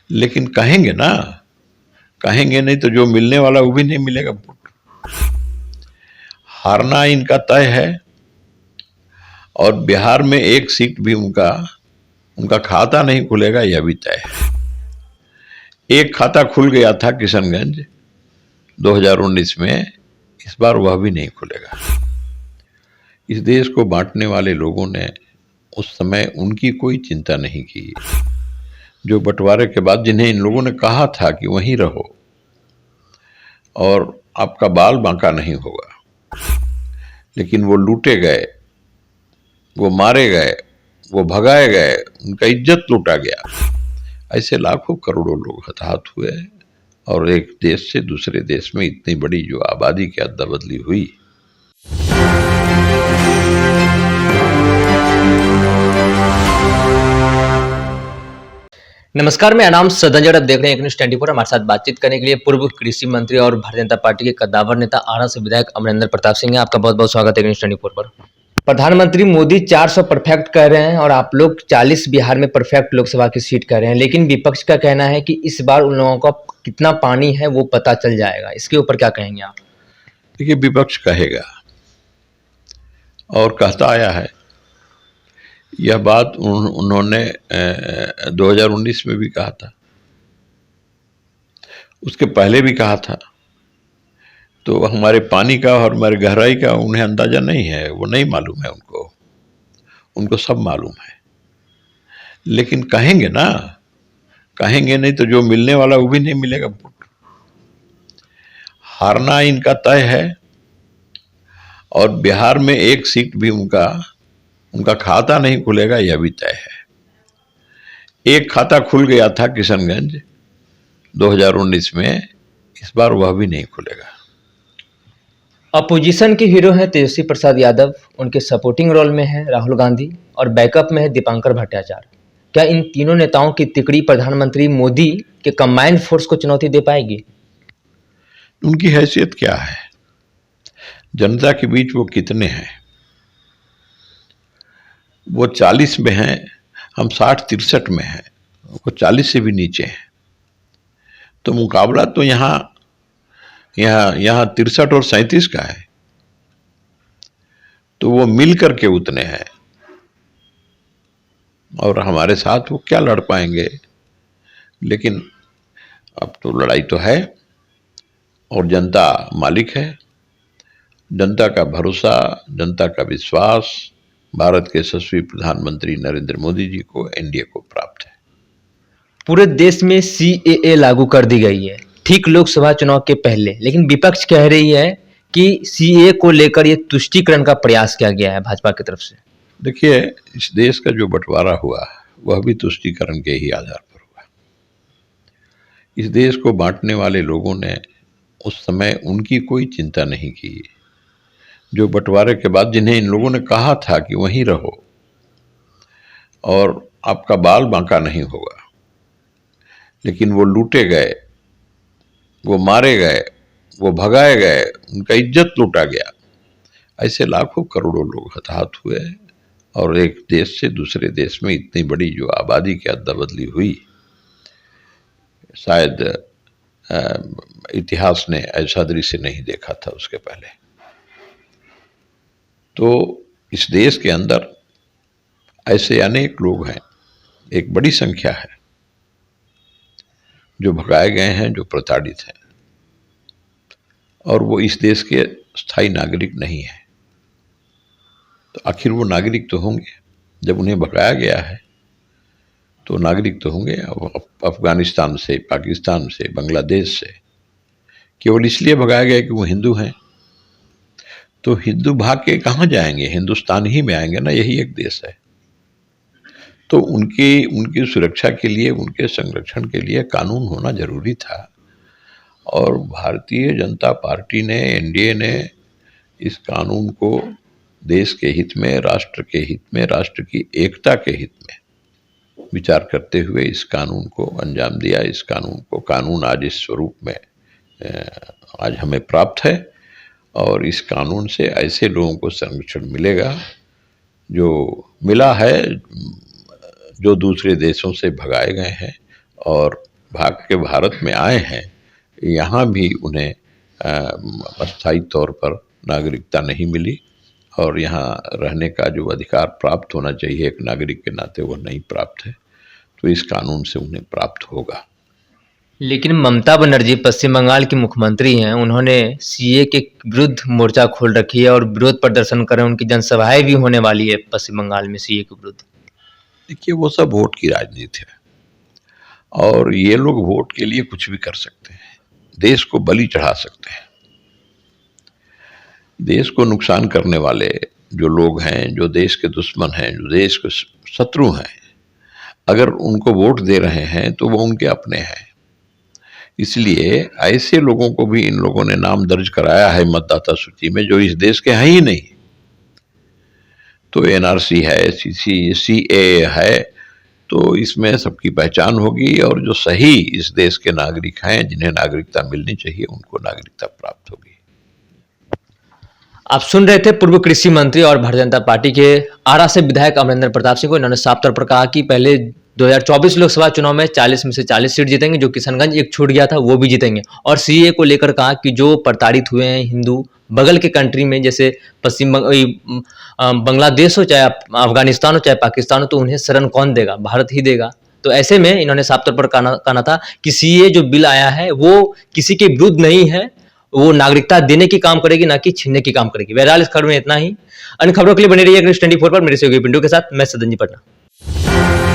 लेकिन कहेंगे ना, कहेंगे नहीं तो जो मिलने वाला वो भी नहीं मिलेगा। हारना इनका तय है और बिहार में एक सीट भी उनका उनका खाता नहीं खुलेगा, यह भी तय है। एक खाता खुल गया था किशनगंज 2019 में, इस बार वह भी नहीं खुलेगा। इस देश को बांटने वाले लोगों ने उस समय उनकी कोई चिंता नहीं की। जो बंटवारे के बाद जिन्हें इन लोगों ने कहा था कि वहीं रहो और आपका बाल बांका नहीं होगा, लेकिन वो लूटे गए, वो मारे गए, वो भगाए गए, उनका इज्जत लूटा गया। ऐसे लाखों करोड़ों लोग हताहत हुए और एक देश से दूसरे देश में इतनी बड़ी जो आबादी की अदला बदली हुई। नमस्कार, मैं अनाम सदंजर। अब देख रहे हैं एक न्यूज 24। हमारे साथ बातचीत करने के लिए पूर्व कृषि मंत्री और भारतीय जनता पार्टी के कद्दावर नेता आरा से विधायक अमरिंदर प्रताप सिंह है। आपका बहुत बहुत स्वागत है न्यूज 24 पर। प्रधानमंत्री मोदी 400 परफेक्ट कह रहे हैं और आप लोग 40 बिहार में परफेक्ट लोकसभा की सीट कह रहे हैं, लेकिन विपक्ष का कहना है कि इस बार उन लोगों का कितना पानी है वो पता चल जाएगा। इसके ऊपर क्या कहेंगे आप? देखिए, विपक्ष कहेगा और कहता आया है। यह बात उन्होंने 2019 में भी कहा था, उसके पहले भी कहा था। तो हमारे पानी का और हमारे गहराई का उन्हें अंदाजा नहीं है, वो नहीं मालूम है उनको, उनको सब मालूम है। लेकिन कहेंगे ना, कहेंगे नहीं तो जो मिलने वाला वो भी नहीं मिलेगा। हारना इनका तय है और बिहार में एक सीट भी उनका खाता नहीं खुलेगा, यह भी तय है। एक खाता खुल गया था किशनगंज 2019 में, इस बार वह भी नहीं खुलेगा। अपोजिशन के हीरो हैं तेजस्वी प्रसाद यादव, उनके सपोर्टिंग रोल में है राहुल गांधी और बैकअप में है दीपांकर भट्टाचार्य। क्या इन तीनों नेताओं की तिकड़ी प्रधानमंत्री मोदी के कंबाइंड फोर्स को चुनौती दे पाएगी? उनकी हैसियत क्या है, जनता के बीच वो कितने हैं? वो 40 में हैं, हम 60-63 में हैं, वो 40 से भी नीचे हैं। तो मुकाबला तो यहाँ 63 और 37 का है। तो वो मिल करके उतने हैं और हमारे साथ वो क्या लड़ पाएंगे। लेकिन अब तो लड़ाई तो है और जनता मालिक है। जनता का भरोसा, जनता का विश्वास भारत के यशस्वी प्रधानमंत्री नरेंद्र मोदी जी को, एनडीए को प्राप्त है। पूरे देश में सीएए लागू कर दी गई है ठीक लोकसभा चुनाव के पहले, लेकिन विपक्ष कह रही है कि सीएए को लेकर ये तुष्टीकरण का प्रयास किया गया है भाजपा की तरफ से। देखिए, इस देश का जो बंटवारा हुआ वह भी तुष्टीकरण के ही आधार पर हुआ। इस देश को बांटने वाले लोगों ने उस समय उनकी कोई चिंता नहीं की। जो बंटवारे के बाद जिन्हें इन लोगों ने कहा था कि वहीं रहो और आपका बाल बांका नहीं होगा, लेकिन वो लूटे गए, वो मारे गए, वो भगाए गए, उनका इज्जत लूटा गया। ऐसे लाखों करोड़ों लोग हताहत हुए और एक देश से दूसरे देश में इतनी बड़ी जो आबादी की अदला बदली हुई, शायद इतिहास ने ऐसा दृश्य नहीं देखा था उसके पहले। तो इस देश के अंदर ऐसे अनेक लोग हैं, एक बड़ी संख्या है जो भगाए गए हैं, जो प्रताड़ित हैं और वो इस देश के स्थायी नागरिक नहीं है। तो आखिर वो नागरिक तो होंगे, जब उन्हें भगाया गया है तो नागरिक तो होंगे। अफगानिस्तान से, पाकिस्तान से, बांग्लादेश से केवल इसलिए भगाया गया कि वो हिंदू हैं। तो हिंदू भाग के कहाँ जाएंगे, हिंदुस्तान ही में आएंगे ना, यही एक देश है। तो उनकी सुरक्षा के लिए, उनके संरक्षण के लिए कानून होना जरूरी था और भारतीय जनता पार्टी ने, एनडीए ने इस कानून को देश के हित में, राष्ट्र के हित में, राष्ट्र की एकता के हित में विचार करते हुए इस कानून को अंजाम दिया। इस कानून आज इस स्वरूप में आज हमें प्राप्त है और इस कानून से ऐसे लोगों को संरक्षण मिलेगा जो मिला है, जो दूसरे देशों से भगाए गए हैं और भाग के भारत में आए हैं, यहाँ भी उन्हें अस्थायी तौर पर नागरिकता नहीं मिली और यहाँ रहने का जो अधिकार प्राप्त होना चाहिए एक नागरिक के नाते वो नहीं प्राप्त है, तो इस कानून से उन्हें प्राप्त होगा। लेकिन ममता बनर्जी पश्चिम बंगाल की मुख्यमंत्री हैं, उन्होंने सीए के विरुद्ध मोर्चा खोल रखी है और विरोध प्रदर्शन कर रहे हैं, उनकी जनसभाएं भी होने वाली है पश्चिम बंगाल में सीए के विरुद्ध। देखिए, वो सब वोट की राजनीति है और ये लोग वोट के लिए कुछ भी कर सकते हैं, देश को बलि चढ़ा सकते हैं। देश को नुकसान करने वाले जो लोग हैं, जो देश के दुश्मन हैं, जो देश के शत्रु हैं, अगर उनको वोट दे रहे हैं तो वो उनके अपने हैं। इसलिए ऐसे लोगों को भी इन लोगों ने नाम दर्ज कराया है मतदाता सूची में जो इस देश के हैं ही नहीं। तो एनआरसी है, सीए है, तो इसमें सबकी पहचान होगी और जो सही इस देश के नागरिक हैं, जिन्हें नागरिकता मिलनी चाहिए, उनको नागरिकता प्राप्त होगी। आप सुन रहे थे पूर्व कृषि मंत्री और भारतीय जनता पार्टी के आरा से विधायक अमरिंदर प्रताप सिंह को। इन्होंने साफ तौर पर कहा कि पहले 2024 लोकसभा चुनाव में 40 में से 40 सीट जीतेंगे, जो किशनगंज एक छूट गया था वो भी जीतेंगे। और सीए को लेकर कहा कि जो प्रताड़ित हुए हैं हिंदू बगल के कंट्री में, जैसे बांग्लादेश हो, चाहे अफगानिस्तान हो, चाहे पाकिस्तान हो, तो उन्हें शरण कौन देगा, भारत ही देगा। तो ऐसे में इन्होंने साफ तौर पर कहना था कि सीए जो बिल आया है वो किसी के विरुद्ध नहीं है, वो नागरिकता देने की काम करेगी, ना कि छीनने की काम करेगी। बहरहाल इस खबर में इतना ही। अन्य खबरों के लिए बने रहिए न्यूज़ 24 पर। मेरे सहयोगी पिंटू के साथ मैं सदन जी पटना।